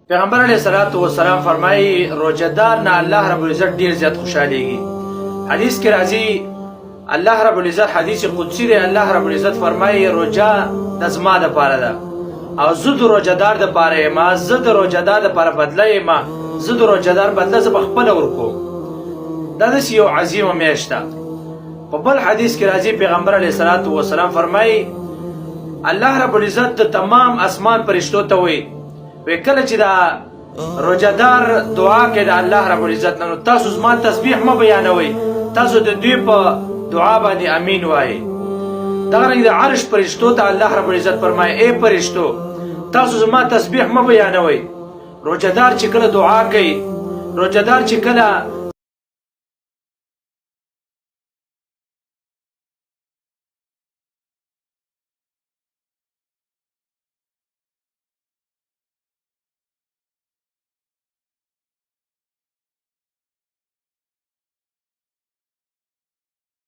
پیغمبر علیه الصلاۃ والسلام فرمایي روزدار نه الله رب العزت ډیر زیات خوشاليږي. حدیث کې راځي الله رب العزت حدیث قدسی دی، الله رب العزت فرمایي روزه د زما د پاره ده او زه د روزدار د پاره ما زه د روزدار د پاره بدله ما زه د روزدار بدله زه خپل ورکو. دا د یو عظیمه میاشت ده. په بل حدیث کې راځي پیغمبر علیه الصلاۃ والسلام فرمایي الله رب العزت د تمام اسمان فرشتو ته وایي کله چې دا روزدار دعا کوي د الله رب العزت نو تاسو زما تسبیح ما بیانوي، تاسو د دوی په دعا باندې امین وایي. دغه رنګ د عرش فرشتو ته الله رب العزت فرمایي اے فرشتو تاسو زما تسبیح ما بیانوي. روزدار چې کله دعا کوي، روزدار چې کله